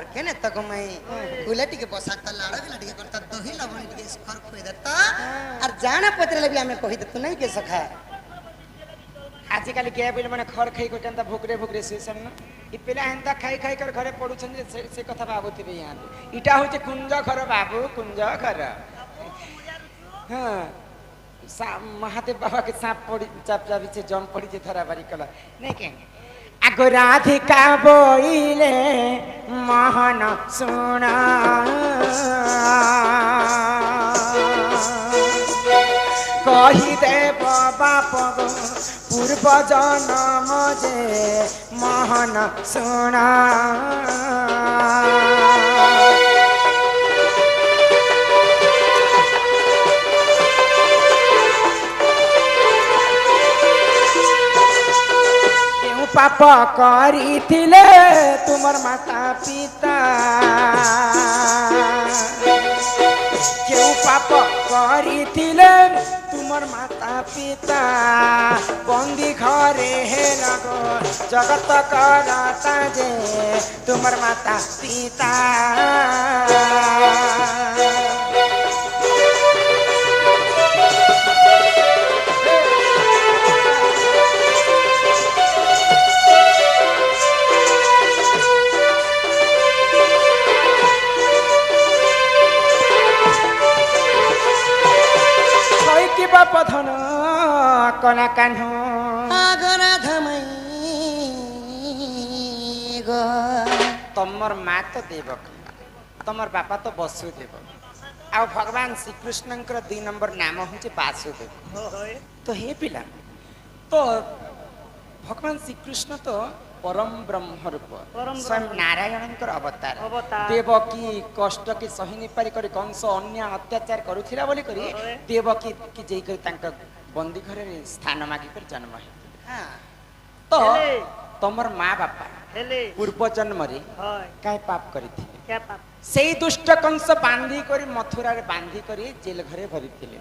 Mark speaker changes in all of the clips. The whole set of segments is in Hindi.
Speaker 1: घर के ने तक मैं गुलेटी के बसा त लाड़ के लटी करता दही लवण के स्कर खोई देता और जाना पत्र भी हमें कहि देत नहीं के सखा
Speaker 2: आजिकल क्या बोले मैंने खर खाई कोटा भोकरे भोकरे से सन इ पेला हेंता खाई खाई कर घरे पडुछन जे से कथा बाबुथिबे यहाँ इटा होचे कुंज घर बाबू कुंज घर हां महादेव बाबा के सांप पड़ी चाप चापी से जम पड़ी जे थरा बारी कला नहीं के आगो राधिका बोइले मोहन सुना कही दे बाप पूर्व जन्म जे मोहन सुना पाप करिथिले तुमर माता पिता क्यों पाप करिथिले तुमर माता पिता बंदी घरे हे लगो जगत करता जे तुमर माता पिता पधन कना कान्ह
Speaker 1: आगरा धमै ग
Speaker 2: तमर माँ तो देवक तमर बापा तो वसुदेव आ भगवान श्री कृष्ण 2 नंबर नाम हूँ वासुदेव तो हे पिला तो भगवान श्री कृष्ण तो परम ब्रह्म रूप स्वयं नारायण अवतार देवकी कष्ट के सही नहीं पारी करी कंस अन्य अत्याचार करुथिला बोली करी देवकी की जई करी तांका बंदी घर रे स्थान मागी कर जन्म है तो तमर माँ बापा पूर्व जन्म रे काय पाप करिथिले क्या पाप सेई दुष्ट कंस बांधी करी मथुरा रे बांधी करी जेल घरे भरिथिले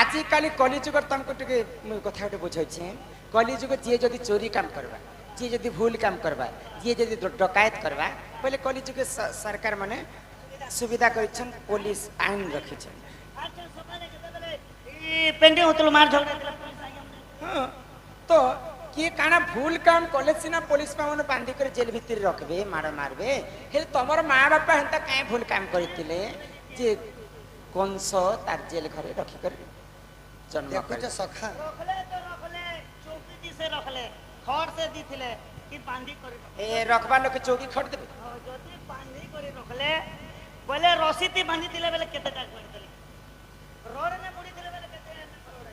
Speaker 2: आजि काली कलिजुग तमको टिके कथा गोटे बुझै छी कलिजुग जे जदी चोरी काम करबा जी जदि भूल काम करवा जी जदि डकायत करवा पहले कलिजुग के सरकार माने सुविधा करिछन पुलिस आईन रखिछन
Speaker 3: पेंडिंग होतलो मार झगड़ा
Speaker 2: हां तो के काना भूल काम कले सिना पुलिस पावन बांधी कर जेल भीतर रखबे मार मारबे हे तमर मां बापा हंता काई भूल काम करितिले जे कंस तार जेल घरे रखि कर जन्म कर
Speaker 1: सखा
Speaker 3: रखले तो रखले चौकी से रखले खड़ से दिथिले कि बांधी करी
Speaker 2: ए रखबा लोग चौकी खड़ देबे
Speaker 3: जदी बांधी करी रखले पहले रसीती बांधी दिले बेले केते टाक कर देले रोड ने बुड़ी दिले बेले केते रोड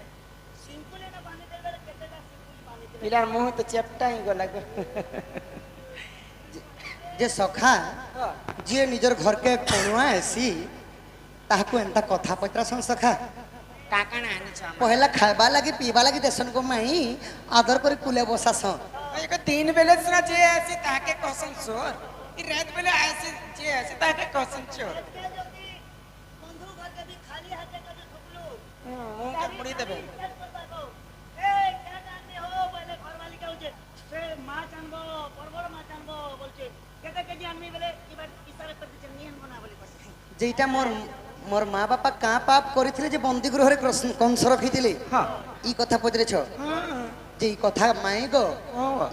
Speaker 3: सिंपल ने बांधी दिले बेले केते टाक सिंपल बांधी दिले
Speaker 2: पिलार मुंह तो चेपटा ही गला
Speaker 1: जे सखा जे निजर घर के कोणुआ ऐसी ताकू एंता कथा पत्रा सन सखा
Speaker 2: काकाना आनी छ
Speaker 1: पहला खाइबा लागि पीबा लागि देसन को माई आदर करी कुले बसास
Speaker 2: एक 3 बेले सुना जे ऐसी ताके कहसन सोर ई रात बेले ऐसी जे ऐसी ताके कहसन चोर
Speaker 3: बंधु घर के भी खाली हाथे कभी ठोकलो
Speaker 2: मुंह के मुड़ी देबे
Speaker 3: ए क्या जानते हो पहले घर वाली के उजे से मां जानबो परबर मां जानबो बोलछे केते केजी आनमी बेले ई बार इशारा कर दिछन नियन बना बोली कर
Speaker 1: जेटा मोर माँ बापा क्या पाप करथिले जे बंदी गृह कंस रखिथिले
Speaker 2: हां
Speaker 1: ई कथा पजरे छ जे ई कथा माई गो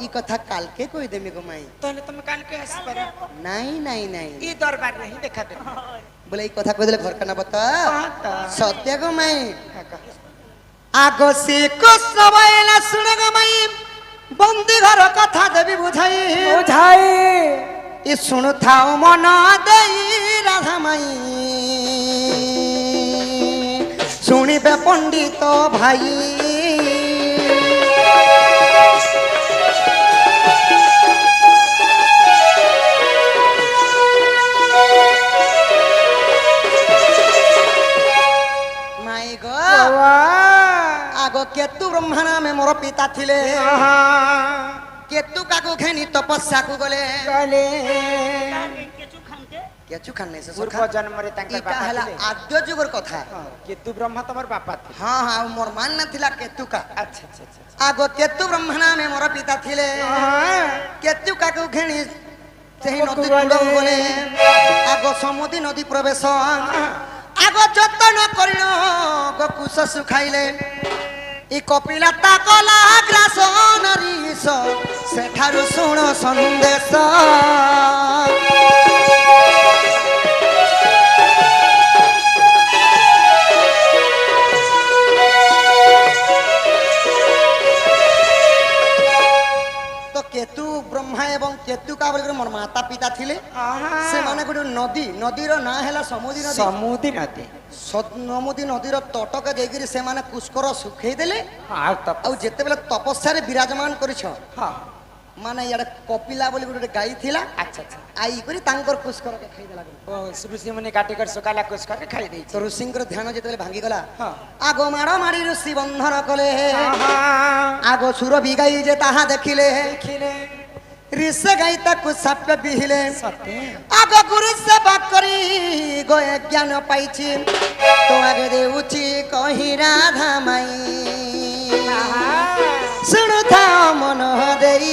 Speaker 1: ई कथा काल के कोई देमी गो माई
Speaker 2: तले तुम काल के आसी पर
Speaker 1: नहीं नहीं नहीं
Speaker 2: ई दरबार नहीं देखा दे
Speaker 1: बोले ई कथा कह देले घर का ना बता सत्य गो माई
Speaker 2: काका
Speaker 1: आगो से को सबैला सुन गो माई बंदी घर कथा देबी बुझाई
Speaker 2: बुझाई
Speaker 1: ई सुनु थाओ मन देई राधा माई सुनिबे पंडित भाई माई गो आगो केतु ब्रह्मणा में मोर पिता थिले केतु काकू खेनी तपस्या को गले
Speaker 3: केचु खान के
Speaker 1: केचु खान नहीं से
Speaker 2: पूर्व जन्म रे तांकर
Speaker 1: इटा
Speaker 2: बापा
Speaker 1: हला
Speaker 2: थिले
Speaker 1: आद्य जुगर कथा
Speaker 2: केतु ब्रह्मा तमर बापा थे
Speaker 1: हां हां मोर मान न थिला केतु का
Speaker 2: अच्छा अच्छा अच्छा
Speaker 1: आगो केतु ब्रह्मणा में मोर पिता थिले केतु काकू खेनी সেই নদী কূলକୁ গলে আগ সমুদ্রী নদী প্রবেশ আগ যত্ন করিল কুশ শুখাইলে ই কপিলা তা কলা গ্রাস নরিষ সেঠারু শুণ সন্দেশ তো কেতু ব্রহ্মা এবং কেতুকা বলি মোর মাতা পিতা থিলে সেমানে গোটে নদী নদীর না হেলা সমুদ্রী নদী
Speaker 2: ସମୁଦ୍ରୀ ନଦୀ
Speaker 1: ସମୁଦ୍ରୀ ନଦୀର ତଟକେ ଯାଇକିରି ସେମାନେ ପୁଷ୍କର ଶୁଖେଇ ଦେଲେ
Speaker 2: ଆଉ ତ
Speaker 1: ଆଉ ଯେତେବେଳେ ତପସ୍ୟାରେ ବିରାଜମାନ କରିଛ
Speaker 2: ହଁ
Speaker 1: ମାନେ ଇଆଡେ କପିଲା ବୋଲି ଗୋଟେ ଗାଈ ଥିଲା
Speaker 2: ଆଚ୍ଛା ଆଚ୍ଛା
Speaker 1: ଆଇ କରି ତାଙ୍କର ପୁଷ୍କରକେ ଖାଇଦେଲା
Speaker 2: ଓ ଋଷି ମୁନି କାଟିକରି ଶୁଖାଲା କୁଛ କରି ଖାଇ ଦେଇଛି
Speaker 1: ତ ଋଷିଙ୍କର ଧ୍ୟାନ ଯେତେବେଳେ ଭାଙ୍ଗିଗଲା
Speaker 2: ହଁ
Speaker 1: ଆଗ ମାଡ଼ ମାରି ଋଷି ବନ୍ଧନ କଲେ ଆଗ ସୁରଭି ଗାଈ ଯେ ତାହା ଦେଖିଲେ
Speaker 2: ଦେଖିଲେ
Speaker 1: ঋষে গাই তাকু সাপে বিহিলে
Speaker 2: ସତେ
Speaker 1: আগ গুরু সেবা করি গয়ে জ্ঞান পাইছি তো আগে দেউছি কহি রাধা মাই শুণুথা মন দেই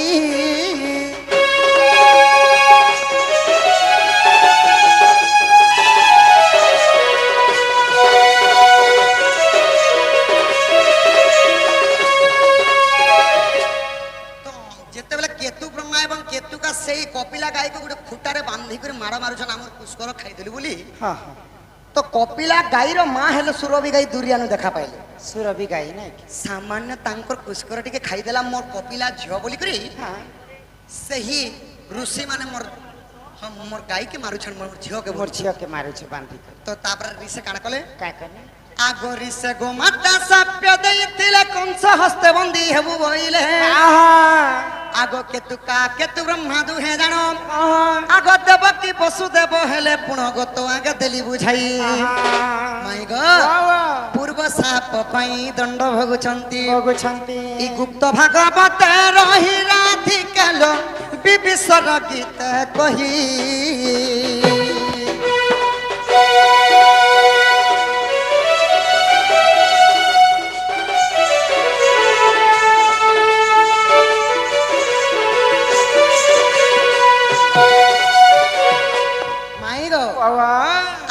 Speaker 1: যেতেবেলে কেতু ব্রহ্মা এবং কেতুকা সেই কপিলা গাଈକୁ ଗୋଟେ খুঁটাରେ ବାନ୍ଧିକରି ମାଡ଼ ମାରୁଛନ୍ ଆମର ପୁଷ୍କର ଖାଇଦେଲୁ ବୋଲି
Speaker 2: ହଁ ହଁ
Speaker 1: ତ କପିଲା ଗାଈର ମା ହେଲେ ସୁରଭି ଗାଈ ଦୁରିଆନୁ ଦେଖା ପାଇଲେ
Speaker 2: ସୁରଭି ଗାଈ ନାଇଁ କି
Speaker 1: ସାମାନ୍ୟ ତାଙ୍କର ପୁଷ୍କର ଟିକେ ଖାଇଦେଲା ମୋର କପିଲା ଝିଅ ବୋଲିକରି
Speaker 2: ହଁ
Speaker 1: ସେହି ଋଷି ମାନେ ମୋର ହଁ ମୋର ଗାଈକି ମାରୁଛନ୍ ମୋର ଝିଅକେ
Speaker 2: ମୋର ଝିଅକେ ମାରୁଛି ବାନ୍ଧି
Speaker 1: ତ ତାପରେ ଋଷି କାଣା କଲେ
Speaker 2: କାଁ କଲେ
Speaker 1: ଆଗରି ସେ ଗୋମାତା ସାପ୍ୟ ଦେଇଥିଲେ କଂସ ହସ୍ତେ ବନ୍ଦୀ ହେବୁ ବୋଇଲେ আগ কেতুকা কেতু ব্রহ্মা দুহে জান আগ দেব কি বসু দেব হেলে পুণগত আগে দেলি বুঝাই মাই গ পূর্ব সাপ পাই দণ্ড ভোগুছন্তি
Speaker 2: ভোগুছন্তি
Speaker 1: ই গুপ্ত ভাগবত রহি রাধিকাল বিবিসর গীত কহি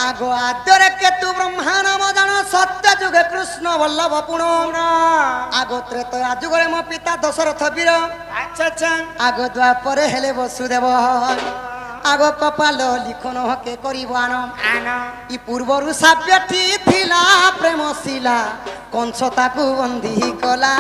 Speaker 1: আগ আদরে কেতু ব্রহ্মা নাম জান সত্য যুগে কৃষ্ণ বল্লভ পুণ আগ ত্রেতয়া যুগরে মো পিতা দশরথ বীর
Speaker 2: আচ্ছা আচ্ছা
Speaker 1: আগ দ্বাপরে হেলে বসুদেব আগ কপাল লিখন কে করিব আন
Speaker 2: আন
Speaker 1: ই পূর্বরু সাব্যটি থিলা প্রেম শিলা কংস তাকু বন্দী কলা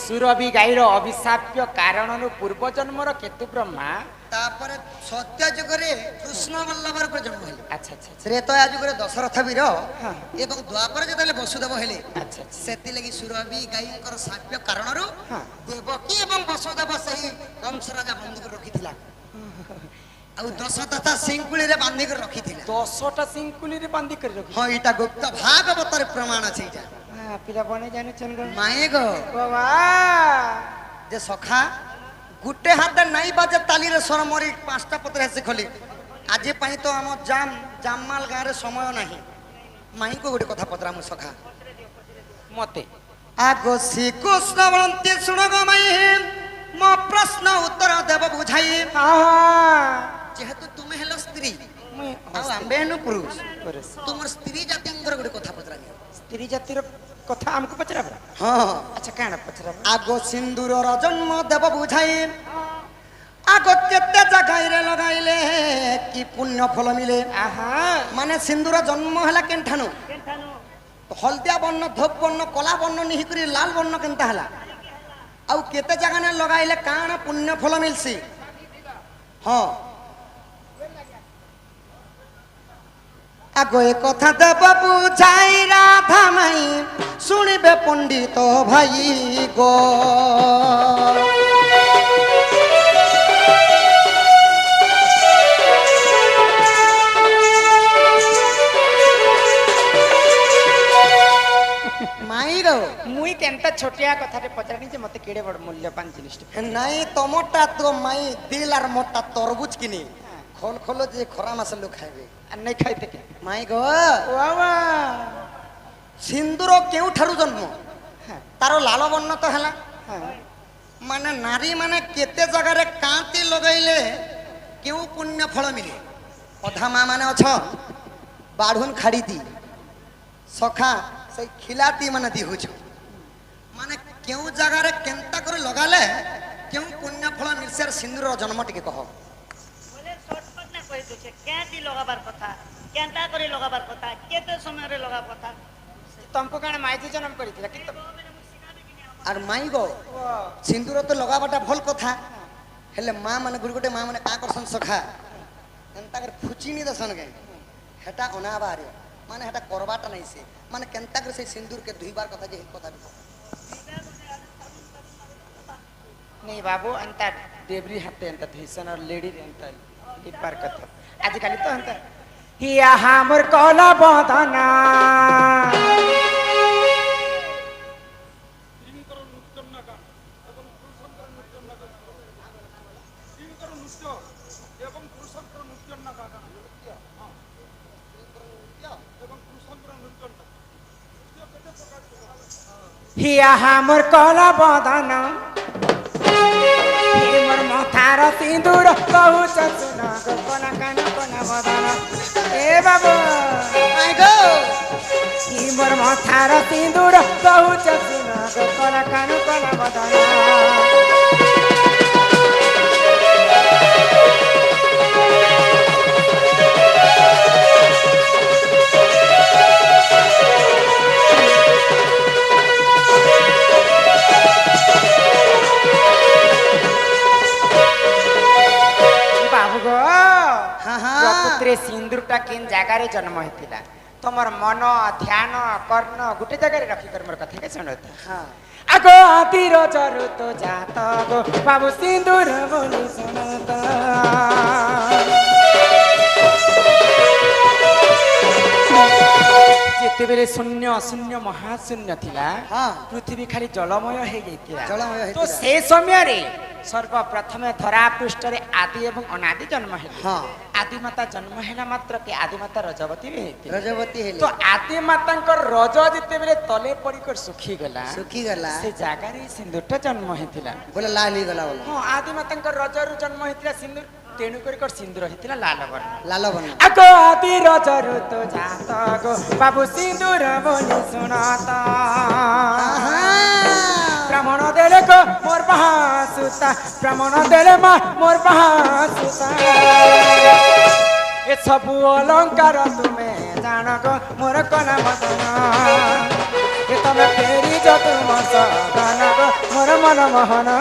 Speaker 2: ସୁରଭି ଗାଈର ଅଭିଶାପ୍ୟ କାରଣରୁ ପୂର୍ବ ଜନ୍ମର କେତୁ ବ୍ରହ୍ମା
Speaker 1: ତାପରେ ସତ୍ୟ ଯୁଗରେ କୃଷ୍ଣ ବଲ୍ଲଭର ଉପରେ ଜନ୍ମ ହେଲେ
Speaker 2: ଆଚ୍ଛା ଆଚ୍ଛା
Speaker 1: ତ୍ରେତୟା ଯୁଗରେ ଦଶରଥ ବୀର
Speaker 2: ହଁ।
Speaker 1: ଏବଂ ଦ୍ୱାପର ଯେତେବେଳେ ବସୁଦେବ ହେଲେ
Speaker 2: ଆଚ୍ଛା ଆଚ୍ଛା
Speaker 1: ସେଥିଲାଗି ସୁରଭି ଗାଈଙ୍କର ସାପ୍ୟ କାରଣରୁ
Speaker 2: ହଁ।
Speaker 1: ଦେବକୀ ଏବଂ ବସୁଦେବ ସେହି କଂସ ରାଜା ବନ୍ଧୁକୁ ରଖିଥିଲା ଆଉ ଦଶ ତଥା ଶିଙ୍କୁଳିରେ ବାନ୍ଧିକି ରଖିଥିଲା
Speaker 2: 10ଟା ଶିଙ୍କୁଲିରେ ବାନ୍ଧି କରି ରଖି
Speaker 1: ହଁ ଏଇଟା ଗୁପ୍ତ ଭାଗବତରେ ପ୍ରମାଣ ଅଛି ଏଇଟା
Speaker 2: ପିଲା ବନେ ଜାଣିଛନ୍
Speaker 1: ମାଏ ଗୋ
Speaker 2: ବାବା
Speaker 1: যে সখা গুটে হাতে নাই বাজে তালিরে স্বর মরি 5টা পত্র হেসে খলি আজি পাই তো আমার জামমাল গাঁরে সময় নাহি মাইকো গোটে কথা পত্রা মু সখা
Speaker 2: মতে
Speaker 1: আগ শ্রীকৃষ্ণ বলন্তি শুণ গো মাই মো প্রশ্ন উত্তর দেব বুঝাই যেহেতু তুমি হেলো স্ত্রী ଆଉ ଆମ୍ଭେ ହେନୁ ପୁରୁଷ ତୁମର ସ୍ତ୍ରୀ ଜାତିଙ୍କର ଗୋଟେ କଥା ପଚରା
Speaker 2: ସ୍ତ୍ରୀ ଜାତିର କଥା ଆମକୁ ପଚରାବ
Speaker 1: ହଁ
Speaker 2: ଆଚ୍ଛା କାଣ ପଚରାବ
Speaker 1: ଆଗ ସିନ୍ଦୁରର ଜନ୍ମ ଦେବ ବୁଝାଇ ଆଗ କେତେ ଜାଗାରେ ଲଗାଇଲେ କି ପୁଣ୍ୟ ଫଳ ମିଳେ
Speaker 2: ଆହା
Speaker 1: ମାନେ ସିନ୍ଦୁର ଜନ୍ମ ହେଲା କେଣ୍ଠାନୁ ହଳଦିଆ ବର୍ଣ୍ଣ ଧୋପ ବର୍ଣ୍ଣ କଲା ବର୍ଣ୍ଣ ନିହିକରି ଲାଲ ବର୍ଣ୍ଣ କେନ୍ତା ହେଲା ଆଉ କେତେ ଜାଗାରେ ଲଗାଇଲେ କାଣ ପୁଣ୍ୟ ଫଳ ମିଲସି ହଁ আগ এ কথা দেব বুঝাই রাধা মাই শুনিবে পণ্ডিত ভাই গো মাই গো
Speaker 2: মুই কেনতা ଛୋଟିଆ କଥାଟେ ପଚାରିନି ଯେ ମତେ କେଡେ ବଡ ମୂଲ୍ୟବାନ ଜିନିଷଟେ
Speaker 1: ନାଇଁ ତମଟା ତ ମାଇ ଦିଲ আর মোটা তরবুজ কিনি খোল খোলো যে খরা মাসে লোক খাইবে
Speaker 2: ନାଇଁ ଖାଇତେ କେ
Speaker 1: মাই গো
Speaker 2: ବାବା
Speaker 1: সিন্দুর কেউঠারু জন্ম তার লাল বর্ণ তো হেলা মানে নারী মানে কেতে জায়গায় কাঁতি লগাইলে কেউ পুণ্য ফল মিলে অধা মা মানে অছ বাঢ়ুন খাড়ি দি সখা সেই খিলাতি মানে দি হছ মানে কেউ জায়গায় কেনতা করে লগালে কেউ পুণ্য ফল মিলছে আর সিন্দুর জন্ম টিকে কহ
Speaker 3: বলে শর্টকাট না কই দছে কেতি লগাবার কথা কেনতা করে লগাবার কথা কেতে সমୟରେ লগাবার কথা
Speaker 2: ତମକୁ କାଣା ମାଇତି ଜନ୍ମ କରିଥିଲା କି
Speaker 1: আর মাই গো সিন্দুর তো লগাবাটা ভাল কথা হেলে মা মানে গুড়ি গোটে মা মানে কা করছন সখা এন্তা করে ফুচিনি দছন গে হেটা অনাবারে মানে হেটা করবাটা নাই সে মানে কেনতা করে সেই সিন্দুর কে ধুইবার কথা যে কথা বি
Speaker 2: नहीं बाबू अंता देवरी हाथे अंता धैसन और लेडी अंता इपार कथा आजिकाली तो अंता हिया हमर कला बदना हिया हमर कला बदना मोर मथार सिंदूर कहू चुना कोना कान कोना बदन ए बाबू
Speaker 1: মাই গো
Speaker 2: ही मोर मथार सिंदूर कहू चुना कोना कान कोना बदन प्रकृति सिंदूरटा केन जगार जन्म होता तुमर मन ध्यान कर्ण गोटे जगार रखिकर मोर कथा के सुन आगो आतिर जरु तो जात गो बाबू सिंदूर बोली सुनत जिते बेले शून्य शून्य महाशून्य थिला पृथ्वी खाली जलमय हो गई
Speaker 1: जलमय
Speaker 2: तो से समय रे सर्वप्रथम धरा पृष्ठ रे आदि एवं अनादि जन्म है आदि माता जन्म है मात्र के आदि माता रजवती भी हेती
Speaker 1: रजवती हेले
Speaker 2: तो आदि माता रज जिते बेले तले पड़कर सुखी गला से जगह रे सिंदूरटा जन्म हेतिला
Speaker 1: बोले लाल ही गला बोला
Speaker 2: हां आदि माता रज रु जन्म हेतिला सिंदूर तेणु कर सिंदूर हेतिला लाल वर्ण
Speaker 1: लाल वर्ण
Speaker 2: आगो आदि रज रु तो जात गो बाबू सिंदूर बोली सुनाता ब्राह्मण देले को मोर बहासुता ब्राह्मण देले मा मोर बहासुता ए सब अलंकार तुमे जान गो मोर कला मदना ए तमे फेरी जो तुम सदान गो मोर मन मोहना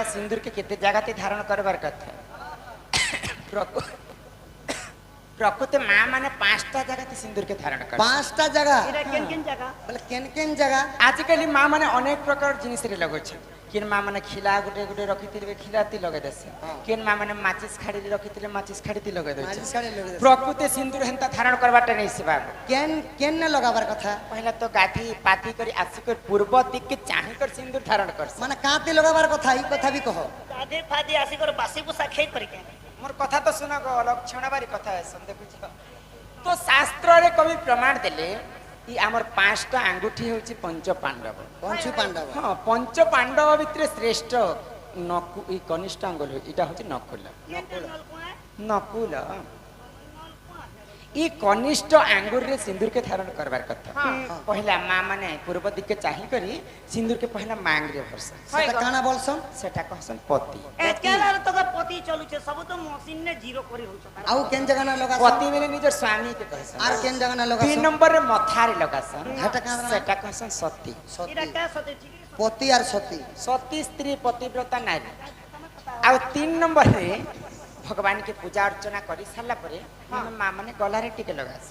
Speaker 2: सिंदूर के केते जगह ते धारण करबार कथा प्रकृति मां माने पांचटा जगह ते सिंदूर के धारण कर
Speaker 1: पांचटा जगह
Speaker 3: एरा केन जगह
Speaker 1: बोले केन जगह
Speaker 2: आजकल मां माने अनेक प्रकार जिनिस रे लगो छ किन मां माने खिला गुटे गुटे रखितिले खिलाती लगे देसे किन मां माने माचिस खाड़ी रखितिले माचिस खाड़ी लगे दे
Speaker 1: माचिस खाड़ी लगे दे
Speaker 2: प्रकृति सिंदूर हेंता धारण करबाटे नै से बाबू
Speaker 1: केन न लगाबार कथा
Speaker 2: पहला तो गाठी पाती करी आसी कर पूर्व दिक के चाहि कर सिंदूर धारण कर
Speaker 1: माने काती लगाबार कथा ई कथा भी कहो
Speaker 3: आधे फादी आसी कर बासी पुसा खेई पर के
Speaker 2: मोर कथा तो सुना गो लक्षण बारी कथा है संदे बुझ तो शास्त्र रे कवि प्रमाण देले ई हमर पांचटा अंगूठी होची पंच पांडव हां पंच पांडव भितरे श्रेष्ठ नकु ई कनिष्ठ अंगुल इटा होची नकुल नकुल ଇ କନିଷ୍ଠ ଆଙ୍ଗୁରରେ ସିନ୍ଦୁର के धारण करबार कथा पहला माँ माने पूर्व दिके चाहि करी सिंदूर के पहला मांग रे भरसा
Speaker 1: সেটা কানা বলছন
Speaker 2: सेटा कहसन पति
Speaker 3: एकेला तो पति चलुचे सब तो मशीन ने जीरो करी होछ
Speaker 1: আউ কেন জায়গা না লগাছ
Speaker 2: पति मेरे निजर स्वामी के कहसन
Speaker 1: আর কেন জায়গা না লগাছ
Speaker 2: 3 नंबर रे मथारे लगासन
Speaker 1: হেটা কানা
Speaker 2: सेटा कहसन सती
Speaker 3: इरा
Speaker 1: সতী
Speaker 3: क्या सते ठीक
Speaker 1: পতি আর সতী
Speaker 2: सती स्त्री पतिव्रता नारी आ 3 नंबर रे भगवान के पूजा अर्चना करी साला परे माँ माने गला रे टिके लगास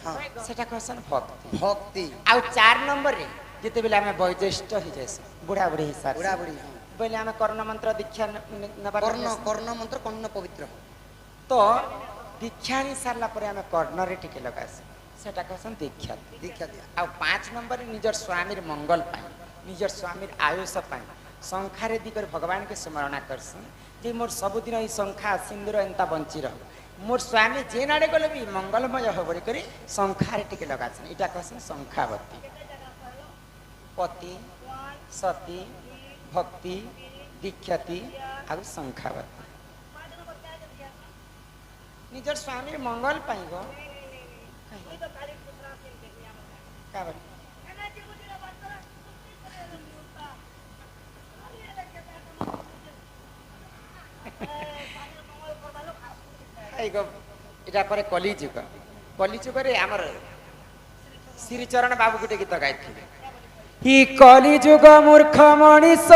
Speaker 2: सेटा कहसन भक्ति
Speaker 1: ভক্তি
Speaker 2: आ 4 नंबर रे जेते बेला हमें वयोज्येष्ठ हो जायस बुढ़ा बुढ़ी हिसाब
Speaker 1: বুড়া বুড়ি
Speaker 2: बेले हमें कर्ण मंत्र दीक्षा नबार
Speaker 1: কর্ণ কর্ণ মন্ত্র কর্ণ পবিত্র
Speaker 2: तो दीक्षा नि सारला परे हमें कर्ण रे टिके लगास सेटा कहसन दीक्षा
Speaker 1: দীক্ষা দিয়া
Speaker 2: आ 5 नंबर रे निजर स्वामीर मंगल पाई निजर स्वामीर आयुष पाई शंखारे दिकर भगवान के स्मरण करसन जे मोर सबुदिन ई शंखा सिंदूर एंता बंची रह मोर स्वामी जे नाडे गले भी मंगलमय हो बड़ी करी शंखारे टिके लगासन इटा कहसन शंखावती पति सती भक्ति दीक्षाती आ शंखावती निजर स्वामी मंगल पाई गो का बा? एगो इटा परे कली जुग रे हमर श्रीचरण बाबू गुटे गीत गाइथिले ही कली जुग मूर्ख मनीष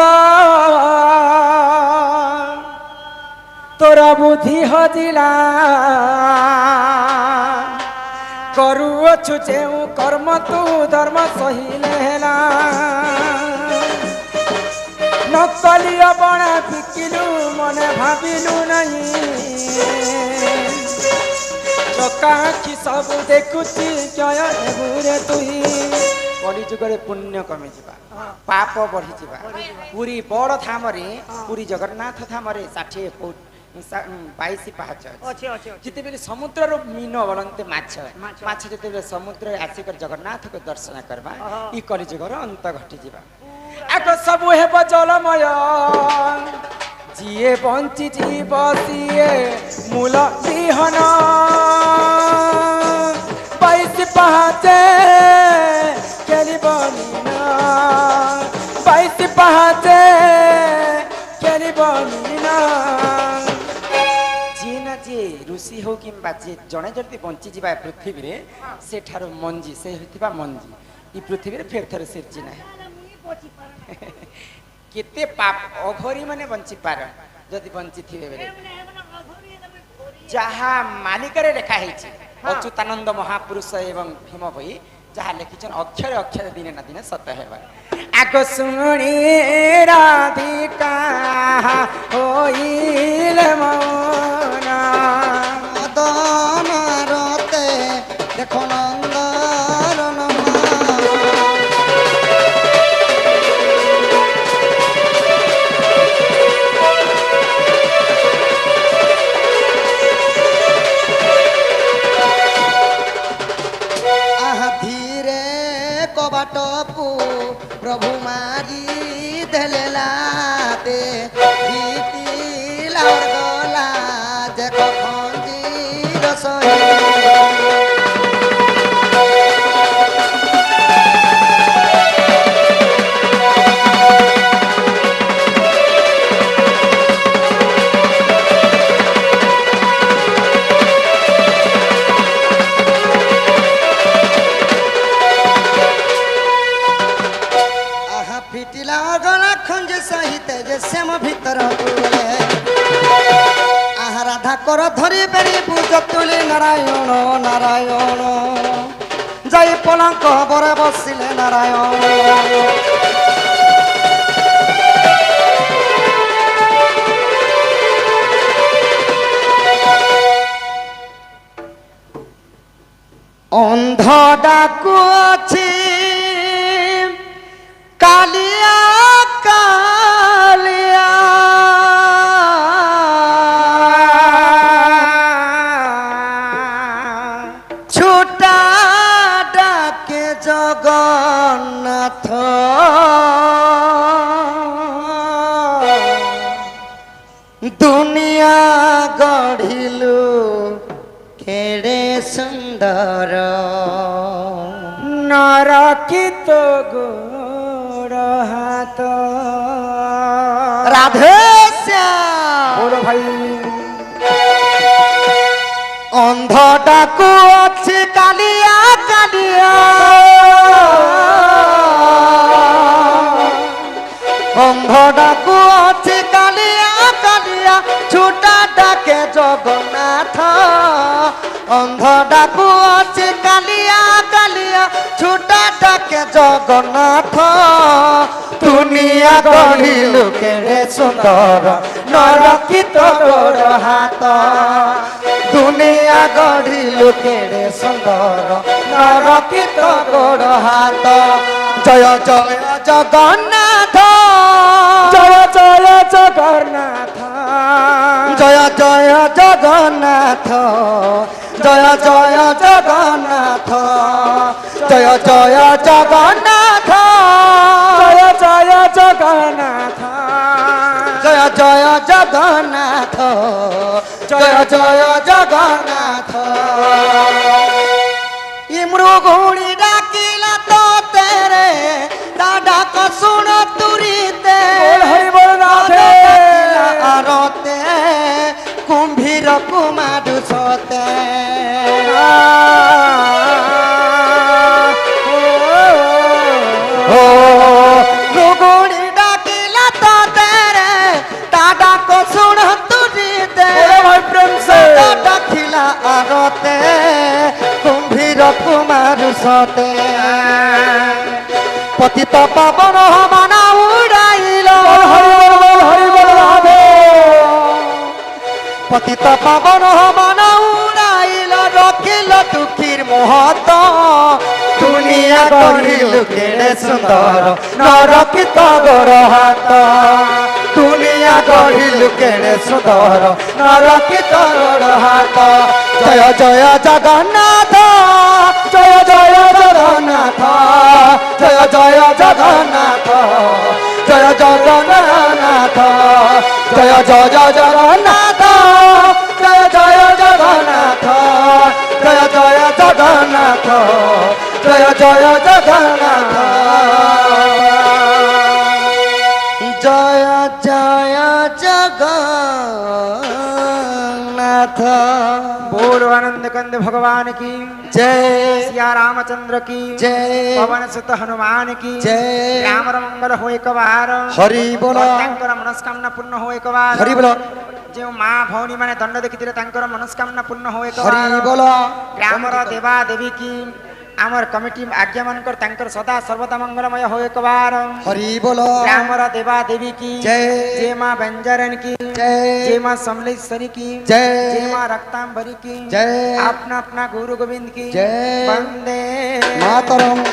Speaker 2: तोरा बुद्धि हजिला करुअछु जेउ कर्म तू धर्म सहिले हेला नकली बणा बिकिलु मने भाबिलु नहीं चकाखी सब देखुची जय हेबुरे तुही कली जुगरे पुण्य कमी जिबा पाप बढ़ी जिबा पूरी बड़ धामरे पूरी जगन्नाथ धामरे 60 फुट 22 पाहाच
Speaker 3: अच्छे अच्छे
Speaker 2: जिते बेले समुद्र रो मीन बोलन्ते माछ माछ जिते बेले समुद्र आसिकर जगन्नाथ को दर्शन करबा ई कली जुगर अंत घटी जिबा आको सब हेब जलमय जिए बंची जीव सिए मूल विहन 22 पहाचे केली बनिना 22 पहाचे केली बनिना जी ना जी ऋषि हो किंबा जी जणे जति बंची जीवा पृथ्वी रे से ठारो मंजी से होतिबा मंजी ई पृथ्वी रे फेर थरे सिरची ना केते पाप अघोरी माने बंची पार जदि बंची थिबे बेले जहा मालिकरे लेखा हेछि अच्युतानंद महापुरुष एवं भीम भई जहा लिखिछन अक्षर अक्षर दिने ना दिने सत्य हेबा आगो सुनी राधिका होइले मौना
Speaker 1: মদন রতে দেখো নন্দন আহা ধীরে কবাটপু প্রভু মারি দেলেলাতে ভীতি লাউর গলা দেখো খঞ্জির সহি আহা ফিটিলা গলা খঞ্জ সহিতে যে শ্যাম ভিতর বলে আহা রাধা কর ধরি বেরি বুঝ তুলি নারায়ণ নারায়ণ যাই পলঙ্ক বরে বসিলে নারায়ণ অন্ধ ডাকু আছে কালিয়া কালিয়া ছোটা ডাকে জগন্নাথ দুনিয়া গঢ়িলু কেড়ে সুন্দর সুন্দর
Speaker 2: নরকিত গোড় হাত
Speaker 1: রাধে শ্যাম
Speaker 2: বলো ভাই
Speaker 1: অন্ধ ডাকু আছে কালিয়া কালিয়া অন্ধ ডাকু আছে কালিয়া কালিয়া ছুটা ডাকে জগন্নাথ অন্ধ ডাকু আছে কালিয়া কালিয়া ছুটা ডাকে জগন্নাথ দুনিয়া গঢ়িলু কেড়ে সুন্দর নরকিত গোড় হাত দুনিয়া গঢ়িলু কেড়ে সুন্দর নরকিত গোড় হাত জয় জয় জগন্নাথ
Speaker 2: জয় জয় জগন্নাথ
Speaker 1: জয় জয় জগন্নাথ জয় জয় জগন্নাথ জয় জয় জগন্নাথ
Speaker 2: জয় জয় জগন্নাথ
Speaker 1: জয় জয় জগন্নাথ জয় জয় জগন্নাথ ইমৃগুড়ি ডাকিলা তো তেরে তা ডাক শুণ তুরিতে
Speaker 2: হরি বল রাধে
Speaker 1: আরতে কুম্ভীর কুমারু সতে ও গুগুড়ি ডাকিলা তো তেরে তা ডাক শুণ তুরিতে
Speaker 2: ভাই প্রেম সে
Speaker 1: ডাকিলা আরতে কুম্ভীর কুমারু সতে পতিত পাবন মানা উড়াইল
Speaker 2: হরি বল রাধে
Speaker 1: পতিত পাবন মানা উড়াইল রখিল দুঃখীর মহত দুনিয়া গঢ়িল কেড়ে সুন্দর নরকিত গোড় হাত দুনিয়া গঢ়িল কেড়ে সুন্দর নরকিত গোড় হাত জয় জয় জগন্নাথ জয় জয় জগন্নাথ জয় জয় জগন্নাথ জয় জগন্নাথ জয় জয় জগন্নাথ জয় জয় জগন্নাথ জয় জয় জগন্নাথ জয় জয় জগন্নাথ জয় জয় জগন্নাথ
Speaker 2: बोलो आनंद कंद भगवान की
Speaker 1: जय
Speaker 2: सिया रामचंद्र की
Speaker 1: जय
Speaker 2: पवन सुत हनुमान की
Speaker 1: जय
Speaker 2: राम मंगल हो एक बार
Speaker 1: हरि बोलो
Speaker 2: तांकर मनस्कामना पूर्ण हो एक बार
Speaker 1: हरि बोलो
Speaker 2: जो माँ भौणी माने दंड देखिथिले तांकर मनस्कामना पूर्ण हो एक
Speaker 1: हरि
Speaker 2: बार
Speaker 1: बोलो
Speaker 2: ग्रामर देवा देवी की आमर कमिटी आज्ञा मानकर तांकर सदा सर्वदा मंगलमय हो एक बार
Speaker 1: हरि बोलो
Speaker 2: ग्रामर देवा देवी की
Speaker 1: जय
Speaker 2: जय माँ बंजारन की
Speaker 1: जय
Speaker 2: जय माँ समलेश्वरी की
Speaker 1: जय
Speaker 2: जय माँ रक्तांबरी की
Speaker 1: जय
Speaker 2: अपना अपना गुरु गोविंद की
Speaker 1: जय
Speaker 2: वंदे
Speaker 1: मातरम